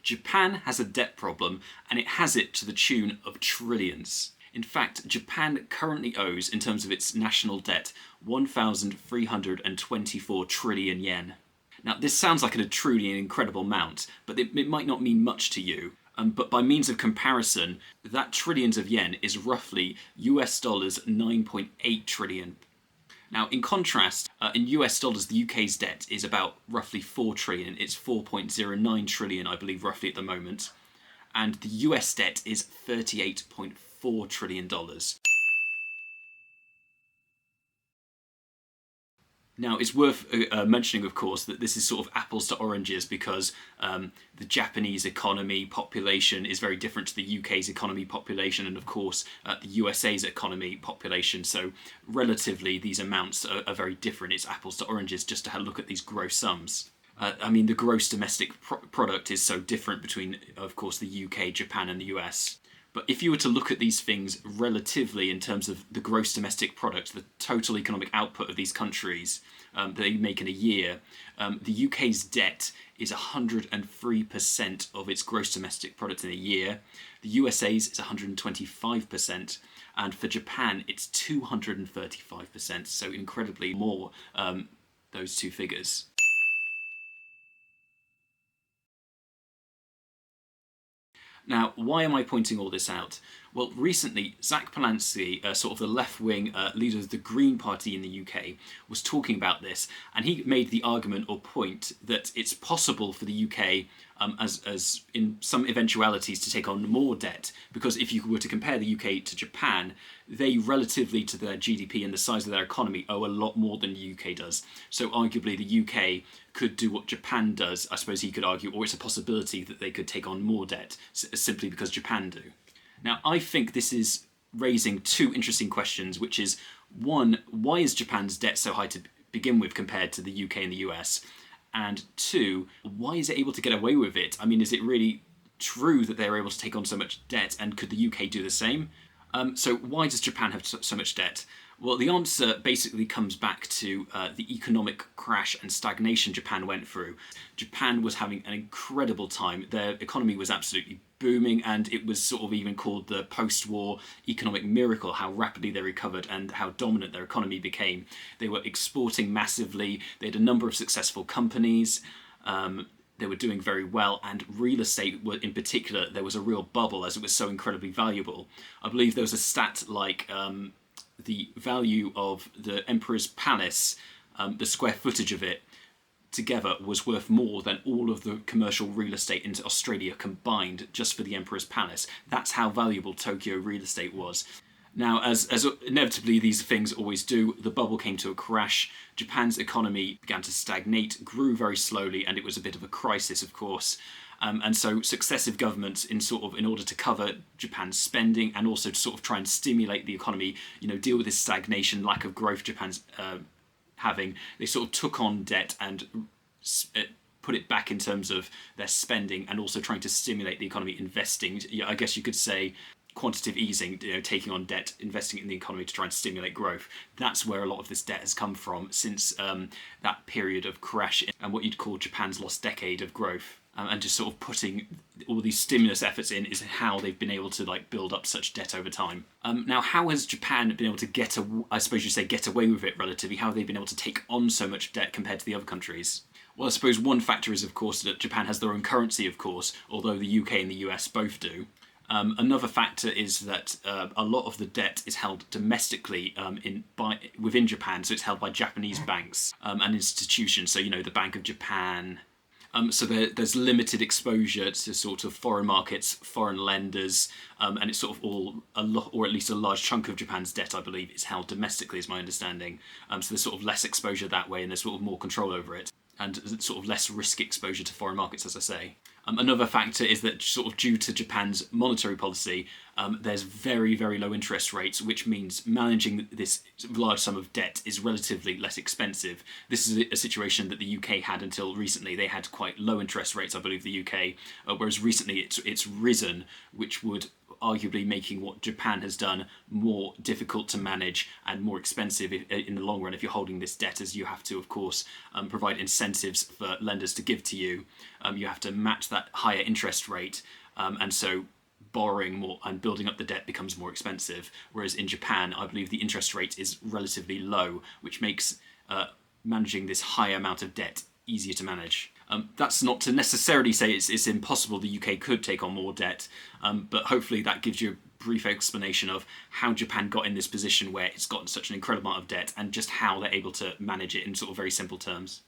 Japan has a debt problem, and it has it to the tune of trillions. In fact, Japan currently owes, in terms of its national debt, 1,324 trillion yen. Now, this sounds like a truly incredible amount, but it might not mean much to you. But by means of comparison, that trillions of yen is roughly US dollars 9.8 trillion. Now, in contrast, in US dollars, the UK's debt is about roughly 4 trillion. It's 4.09 trillion, I believe, roughly at the moment. And the US debt is $38.4 trillion. Now, it's worth mentioning, of course, that this is sort of apples to oranges because the Japanese economy population is very different to the UK's economy population and, of course, the USA's economy population. So, relatively, these amounts are very different. It's apples to oranges just to have a look at these gross sums. I mean, the gross domestic product is so different between, of course, the UK, Japan, and the US. But if you were to look at these things relatively in terms of the gross domestic product, the total economic output of these countries that they make in a year, the UK's debt is 103% of its gross domestic product in a year. The USA's is 125%, and for Japan it's 235%. So incredibly more, those two figures. Now, why am I pointing all this out? Well, recently, Zach Polanski, sort of the left-wing leader of the Green Party in the UK, was talking about this, and he made the argument or point that it's possible for the UK, as in some eventualities, to take on more debt, because if you were to compare the UK to Japan, they, relatively to their GDP and the size of their economy, owe a lot more than the UK does. So arguably the UK could do what Japan does, I suppose he could argue, or it's a possibility that they could take on more debt simply because Japan do. Now, I think this is raising two interesting questions, which is, one, why is Japan's debt so high to begin with compared to the UK and the US? And two, why is it able to get away with it? I mean, is it really true that they're able to take on so much debt, and could the UK do the same? So why does Japan have so much debt? Well, the answer basically comes back to the economic crash and stagnation Japan went through. Japan was having an incredible time. Their economy was absolutely booming, and it was sort of even called the post-war economic miracle, how rapidly they recovered and how dominant their economy became. They were exporting massively. They had a number of successful companies. They were doing very well, and real estate in particular, there was a real bubble as it was so incredibly valuable. I believe there was a stat like the value of the Emperor's Palace, the square footage of it together was worth more than all of the commercial real estate in Australia combined just for the Emperor's Palace. That's how valuable Tokyo real estate was. Now, as inevitably these things always do, the bubble came to a crash. Japan's economy began to stagnate, grew very slowly, and it was a bit of a crisis, of course. And so successive governments, in order to cover Japan's spending and also to sort of try and stimulate the economy, deal with this stagnation, lack of growth Japan's having, they sort of took on debt and put it back in terms of their spending, and also trying to stimulate the economy, investing. I guess you could say quantitative easing, taking on debt, investing in the economy to try and stimulate growth. That's where a lot of this debt has come from since that period of crash and what you'd call Japan's lost decade of growth. And just sort of putting all these stimulus efforts in is how they've been able to build up such debt over time. Now, how has Japan been able to get away with it relatively? How have they been able to take on so much debt compared to the other countries? Well, I suppose one factor is, of course, that Japan has their own currency, of course, although the UK and the US both do. Another factor is that a lot of the debt is held domestically within Japan, so it's held by Japanese banks and institutions. So, the Bank of Japan. So there's limited exposure to sort of foreign markets, foreign lenders, and it's sort of or at least a large chunk of Japan's debt, I believe, is held domestically, is my understanding. So there's sort of less exposure that way, and there's sort of more control over it, and sort of less risk exposure to foreign markets, as I say. Another factor is that sort of due to Japan's monetary policy, there's very, very low interest rates, which means managing this large sum of debt is relatively less expensive. This is a situation that the UK had until recently. They had quite low interest rates, I believe, the UK, whereas recently it's risen, which would arguably making what Japan has done more difficult to manage and more expensive in the long run if you're holding this debt, as you have to, of course, provide incentives for lenders to give to you. You have to match that higher interest rate, and so borrowing more and building up the debt becomes more expensive. Whereas in Japan, I believe the interest rate is relatively low, which makes managing this high amount of debt easier to manage. That's not to necessarily say it's impossible the UK could take on more debt, but hopefully that gives you a brief explanation of how Japan got in this position where it's gotten such an incredible amount of debt and just how they're able to manage it in sort of very simple terms.